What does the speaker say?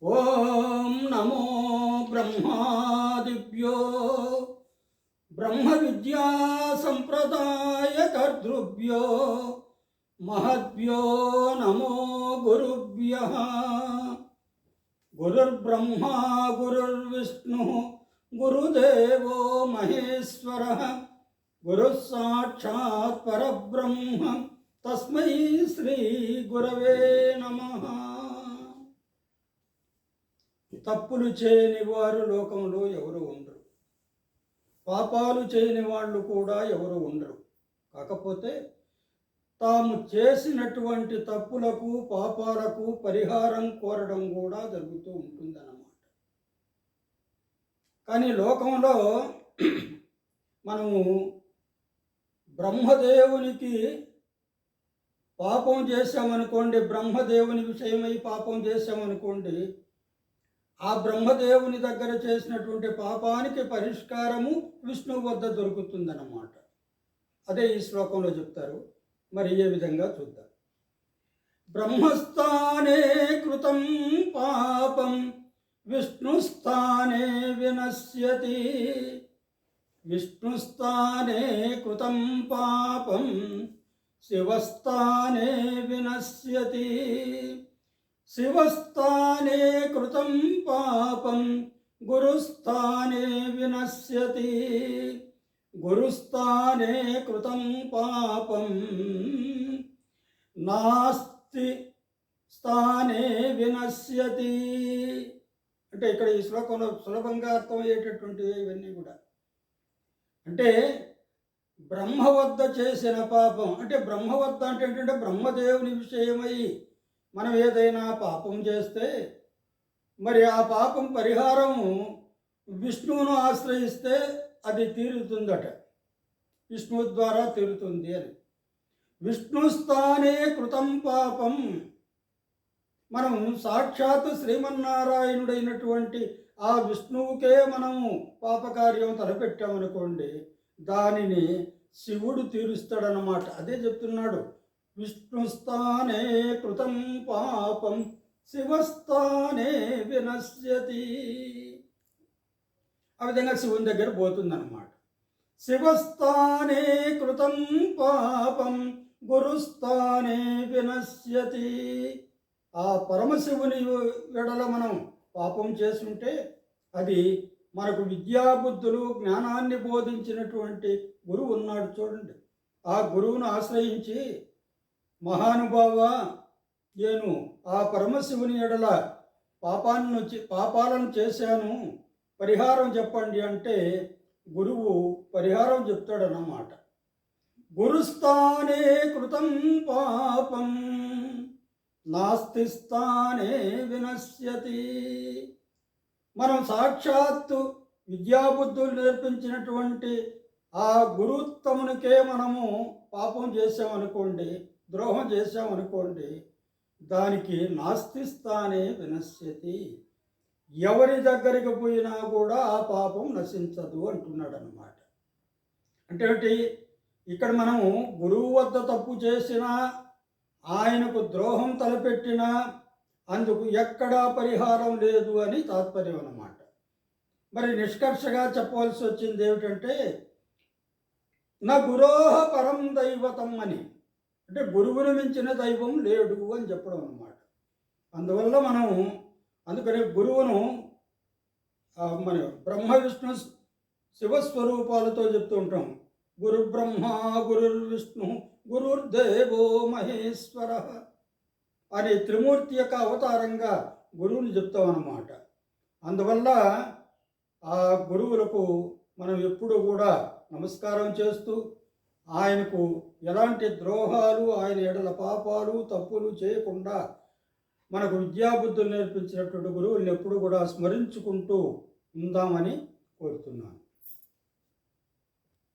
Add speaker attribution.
Speaker 1: ఓం నమో బ్రహ్మాదిభ్యో బ్రహ్మ విద్యా సంప్రదాయ కర్తృభ్యో మహద్భ్యో నమో గురుభ్యః. గురుర్బ్రహ్మా గురుర్విష్ణు గురుదేవో మహేశ్వరః. గురుః సాక్షాత్ పరబ్రహ్మ తస్మై శ్రీ గురవే నమః. తప్పులు చేయని వారు లోకంలో ఎవరు ఉండరు, పాపాలు చేయని వాళ్ళు కూడా ఎవరు ఉండరు. కాకపోతే తాము చేసినటువంటి తప్పులకు పాపాలకు పరిహారం కోరడం కూడా జరుగుతూ ఉంటుందన్నమాట. కానీ లోకంలో మనము బ్రహ్మదేవునికి పాపం చేశామనుకోండి, బ్రహ్మదేవుని విషయమై పాపం చేశామనుకోండి, ఆ బ్రహ్మదేవుని దగ్గర చేసినటువంటి పాపానికి పరిష్కారము విష్ణువు వద్ద దొరుకుతుందన్నమాట. అదే ఈ శ్లోకంలో చెప్తారు. మరి ఏ విధంగా చూద్దాం. బ్రహ్మస్థానే కృతం పాపం విష్ణుస్థానే వినశ్యతి. విష్ణుస్థానే కృతం పాపం శివస్థానే వినశ్యతి. శివస్థానే కృతం పాపం గురుస్థానే వినశ్యతి. గురుస్థానే కృతం పాపం నాస్తి స్థానే వినశ్యతి. అంటే ఇక్కడ ఈ శ్లోకంలో సులభంగా అర్థమయ్యేటటువంటివి ఇవన్నీ కూడా. అంటే బ్రహ్మ వద్ద చేసిన పాపం, అంటే బ్రహ్మ వద్ద అంటే ఏంటంటే బ్రహ్మదేవుని విషయమై మనం ఏదైనా పాపం చేస్తే మరి ఆ పాపం పరిహారము విష్ణువును ఆశ్రయిస్తే అది తీరుతుందట, విష్ణువు ద్వారా తీరుతుంది అని. విష్ణు స్థానే కృతం పాపం, మనం సాక్షాత్ శ్రీమన్నారాయణుడైనటువంటి ఆ విష్ణువుకే మనము పాపకార్యం తలపెట్టామనుకోండి, దానిని శివుడు తీరుస్తాడనమాట. అదే చెప్తున్నాడు, విష్ణుస్థానే కృతం పాపం శివస్థానే వినశ్యతి. ఆ విధంగా శివుని దగ్గర పోతుందన్నమాట. శివస్థానే కృతం పాపం గురుస్థానే వినశ్యతి. ఆ పరమశివుని ఎడల మనం పాపం చేస్తుంటే అది మనకు విద్యాబుద్ధులు జ్ఞానాన్ని బోధించినటువంటి గురువు ఉన్నాడు చూడండి. ఆ గురువును ఆశ్రయించి, మహానుభావ నేను ఆ పరమశివుని ఎడల పాపాలను చేశాను, పరిహారం చెప్పండి అంటే గురువు పరిహారం చెప్తాడన్నమాట. గురుస్థానే కృతం పాపం నాస్తి స్థానే వినశ్యతి. మనం సాక్షాత్తు విద్యాబుద్ధులు నేర్పించినటువంటి ఆ గురుత్తమునికే మనము పాపం చేసామనుకోండి, ద్రోహం చేసామనుకోండి, దానికి నాస్తి స్థానే వినశ్యతి. ఎవరి దగ్గరికి పోయినా కూడా ఆ పాపం నశించదు అంటున్నాడు అన్నమాట. అంటే ఇక్కడ మనము గురువు వద్ద తప్పు చేసినా, ఆయనకు ద్రోహం తలపెట్టినా అందుకు ఎక్కడా పరిహారం లేదు అని తాత్పర్యం అన్నమాట. మరి నిష్కర్షగా చెప్పవలసి వచ్చింది ఏమిటంటే, నా గురోహ పరం దైవతం అని, అంటే గురువుని మించిన దైవం లేడు అని చెప్పడం అన్నమాట. అందువల్ల మనం అందుకని గురువును మన బ్రహ్మ విష్ణు శివస్వరూపాలతో చెప్తూ ఉంటాం. గురు బ్రహ్మ గురుర్విష్ణు గురుర్దేవో మహేశ్వర అని త్రిమూర్తి యొక్క అవతారంగా గురువుని చెప్తాం అన్నమాట. అందువల్ల ఆ గురువులకు మనం ఎప్పుడు కూడా నమస్కారం చేస్తూ, ఆయనకు ఎలాంటి ద్రోహాలు, ఆయన ఎడల పాపాలు తప్పులు చేయకుండా మనకు విద్యాబుద్ధులు నేర్పించినటువంటి గురువుల్ని ఎప్పుడు కూడా స్మరించుకుంటూ ఉందామని కోరుతున్నాను.